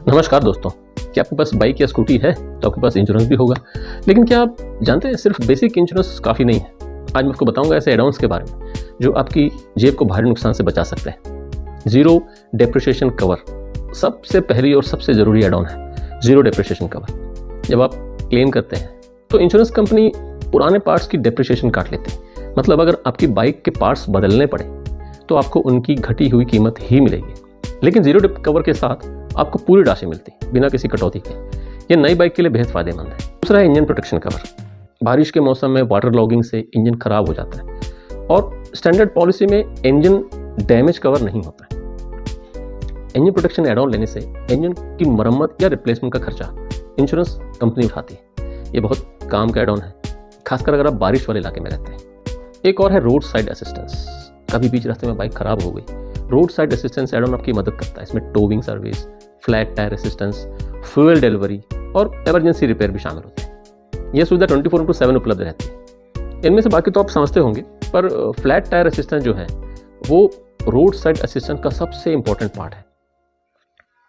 नमस्कार दोस्तों, क्या आपके पास बाइक या स्कूटी है तो आपके पास इंश्योरेंस भी होगा। लेकिन क्या आप जानते हैं सिर्फ बेसिक इंश्योरेंस काफ़ी नहीं है। आज मैं आपको बताऊंगा ऐसे एड-ऑन्स के बारे में जो आपकी जेब को भारी नुकसान से बचा सकते हैं। जीरो डेप्रिसिएशन कवर सबसे पहली और सबसे ज़रूरी एड-ऑन है। जीरो डेप्रिसिएशन कवर जब आप क्लेम करते हैं तो इंश्योरेंस कंपनी पुराने पार्ट्स की डेप्रिसिएशन काट लेती है। मतलब अगर आपकी बाइक के पार्ट्स बदलने पड़े तो आपको उनकी घटी हुई कीमत ही मिलेगी। लेकिन जीरो डेप कवर के साथ आपको पूरी राशि मिलती है बिना किसी कटौती के। ये नई बाइक के लिए बेहद फायदेमंद है। दूसरा है इंजन प्रोटेक्शन कवर। बारिश के मौसम में वाटर लॉगिंग से इंजन खराब हो जाता है और स्टैंडर्ड पॉलिसी में इंजन डैमेज कवर नहीं होता है। इंजन प्रोटेक्शन एड ऑन लेने से इंजन की मरम्मत या रिप्लेसमेंट का खर्चा इंश्योरेंस कंपनी उठाती है। ये बहुत काम का एड ऑन है, खासकर अगर आप बारिश वाले इलाके में रहते हैं। एक और है रोड साइड असिस्टेंस। कभी बीच रास्ते में बाइक खराब हो गई, road side assistance add on आपकी मदद करता है। इसमें towing service, flat tyre assistance, fuel delivery और इमरजेंसी रिपेयर भी शामिल होते हैं। यह सुविधा 24/7 उपलब्ध रहती है। इनमें से बाकी तो आप समझते होंगे, पर फ्लैट टायर असिस्टेंस जो है वो रोड साइड असिस्टेंस का सबसे इंपॉर्टेंट पार्ट है।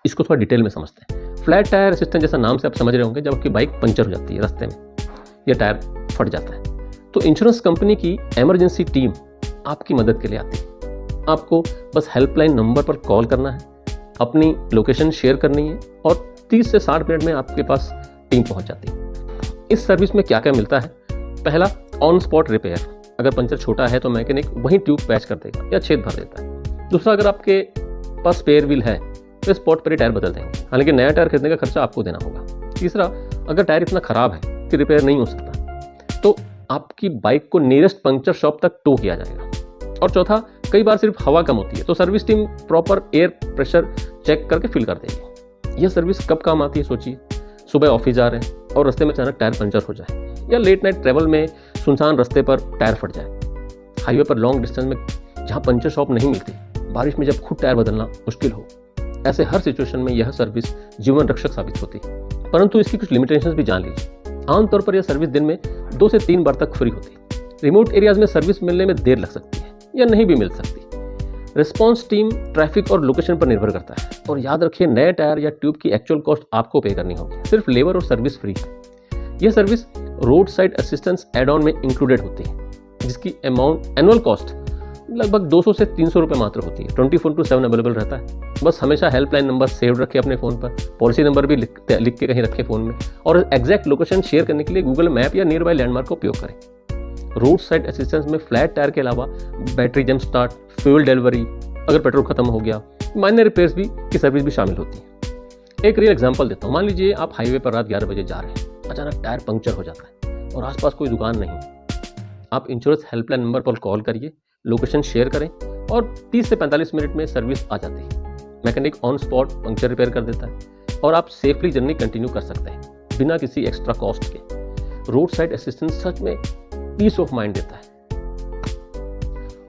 इसको थोड़ा डिटेल में समझते हैं। फ्लैट टायर असिस्टेंस जैसा नाम से आप समझ रहे होंगे, जब आपकी बाइक पंचर हो जाती है रास्ते में या टायर फट जाता है तो इंश्योरेंस कंपनी की इमरजेंसी टीम आपकी मदद के लिए आती है। आपको बस हेल्पलाइन नंबर पर कॉल करना है, अपनी लोकेशन शेयर करनी है और 30 से 60 मिनट में आपके पास टीम पहुंच जाती है। इस सर्विस में क्या क्या मिलता है? पहला, ऑन स्पॉट रिपेयर। अगर पंचर छोटा है तो मैकेनिक वहीं ट्यूब पैच कर देगा या छेद भर देता है। दूसरा, अगर आपके पास स्पेयर व्हील है तो स्पॉट पर ही टायर बदल देंगे, हालांकि नया टायर खरीदने का खर्चा आपको देना होगा। तीसरा, अगर टायर इतना खराब है कि रिपेयर नहीं हो सकता तो आपकी बाइक को नियरेस्ट पंक्चर शॉप तक टो किया जाएगा। और चौथा, कई बार सिर्फ हवा कम होती है तो service team proper air pressure check करके फिल कर देगी। यह सर्विस कब काम आती है सोचिए। सुबह ऑफिस जा रहे हैं और रास्ते में अचानक टायर पंचर हो जाए, या लेट नाइट ट्रेवल में सुनसान रास्ते पर टायर फट जाए, हाईवे पर लॉन्ग डिस्टेंस में जहां पंचर शॉप नहीं मिलती, बारिश में जब खुद टायर बदलना मुश्किल हो, ऐसे हर सिचुएशन में यह सर्विस जीवन रक्षक साबित होती है। परंतु इसकी कुछ लिमिटेशंस भी जान लीजिए। आमतौर पर यह सर्विस दिन में 2 से 3 बार तक फ्री होती है। रिमोट एरियाज में सर्विस मिलने में देर लग सकती है या नहीं भी मिल सकती। रिस्पॉन्स टीम, ट्रैफिक और लोकेशन पर निर्भर करता है। और याद रखिए, नए टायर या ट्यूब की एक्चुअल कॉस्ट आपको पे करनी होगी, सिर्फ लेबर और सर्विस फ्री है। यह service road side assistance add on में इंक्लूडेड होती है, जिसकी अमाउंट एनुअल कॉस्ट लगभग 200 से 300 रुपये मात्र होती है। 24/7 अवेलेबल रहता है। बस हमेशा हेल्पलाइन नंबर सेव रखें अपने फ़ोन पर, पॉलिसी नंबर भी लिख के कहीं रखें फ़ोन में, और एग्जैक्ट लोकेशन शेयर करने के लिए गूगल मैप या नियर बाय लैंडमार्क का उपयोग करें। रोड साइड असिस्टेंस में फ्लैट टायर के अलावा battery jump start, fuel delivery, अगर पेट्रोल खत्म हो गया, माइनर रिपेयर्स भी की सर्विस भी शामिल होती है। एक रियल एग्जांपल देता हूँ। मान लीजिए आप हाईवे पर रात 11 बजे जा रहे हैं, अचानक टायर पंक्चर हो जाता है और आसपास कोई दुकान नहीं। आप इंश्योरेंस हेल्पलाइन नंबर पर कॉल करिए, लोकेशन शेयर करें और 30 से 45 मिनट में सर्विस आ जाती है। Mechanic on spot puncture repair कर देता है और आप सेफली जर्नी कंटिन्यू कर सकते हैं बिना किसी एक्स्ट्रा कॉस्ट के। रोड साइड असिस्टेंस सच में पीस ऑफ माइंड देता है।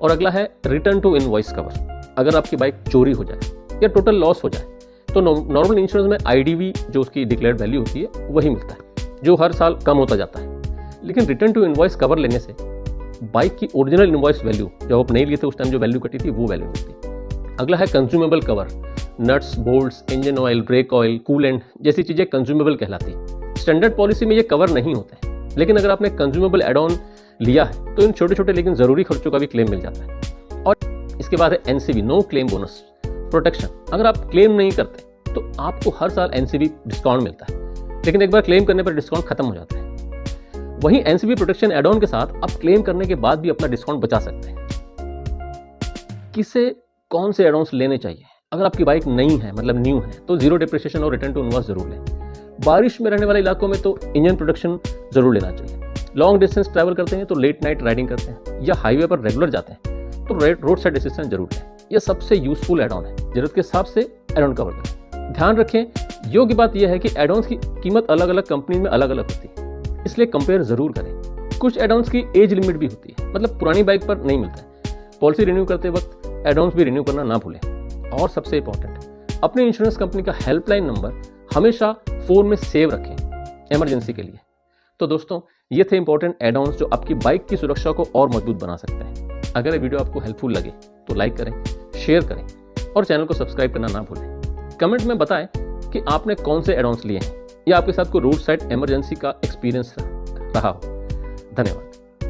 और अगला है रिटर्न टू इनवॉइस कवर। अगर आपकी बाइक चोरी हो जाए या टोटल लॉस हो जाए तो नॉर्मल इंश्योरेंस में आईडीवी, जो उसकी डिक्लेयर्ड वैल्यू होती है, वही मिलता है, जो हर साल कम होता जाता है। लेकिन रिटर्न टू इनवॉइस कवर लेने से बाइक की ओरिजिनल इनवॉइस वैल्यू, जब आप नहीं लिए थे उस टाइम जो वैल्यू कटी थी, वो वैल्यू मिलती। अगला है consumable cover. Nuts, bolts, engine oil, brake oil, coolant जैसी चीजें कंज्यूमेबल कहलाती है। स्टैंडर्ड पॉलिसी में ये कवर नहीं होते हैं, लेकिन अगर आपने कंज्यूमेबल एड ऑन लिया है तो इन छोटे छोटे लेकिन जरूरी खर्चों का भी क्लेम मिल जाता है। और इसके बाद है NCB, no claim bonus protection. अगर आप क्लेम नहीं करते तो आपको हर साल एनसीबी डिस्काउंट मिलता है, लेकिन एक बार क्लेम करने पर डिस्काउंट खत्म हो जाता है। वहीं एनसीबी प्रोटेक्शन एड ऑन के साथ आप क्लेम करने के बाद भी अपना डिस्काउंट बचा सकते हैं। किसे कौन से एड ऑन्स लेने चाहिए? अगर आपकी बाइक नई है, मतलब न्यू है, तो जीरो डेप्रिसिएशन और रिटर्न टू इनवॉइस जरूर लें। बारिश में रहने वाले इलाकों में तो इंजन प्रोटेक्शन जरूर लेना चाहिए। लॉन्ग डिस्टेंस ट्रैवल करते हैं तो लेट नाइट राइडिंग करते हैं या हाईवे पर रेगुलर जाते हैं तो रोड साइड असिस्टेंस जरूर लें। यह सबसे यूजफुल एड ऑन है। जरूरत के हिसाब से एड ऑन कवर करें। ध्यान रखें, योग्य बात यह है कि एड ऑन्स की कीमत अलग अलग कंपनी में अलग अलग होती है, इसलिए कंपेयर जरूर करें। कुछ एड ऑन्स की एज लिमिट भी होती है, मतलब पुरानी बाइक पर नहीं मिलता है। पॉलिसी रिन्यू करते वक्त एड ऑन्स भी रिन्यू करना ना भूलें। और सबसे इंपॉर्टेंट, अपने इंश्योरेंस कंपनी का हेल्पलाइन नंबर हमेशा फोन में सेव रखें इमरजेंसी के लिए। तो दोस्तों, ये थे इंपॉर्टेंट एड ऑन्स जो आपकी बाइक की सुरक्षा को और मजबूत बना सकते हैं। अगर ये वीडियो आपको हेल्पफुल लगे तो लाइक करें, शेयर करें और चैनल को सब्सक्राइब करना ना भूलें। कमेंट में बताएं कि आपने कौन से एड ऑन्स लिए हैं या आपके साथ कोई रोड साइड इमरजेंसी का एक्सपीरियंस रहा हो। धन्यवाद।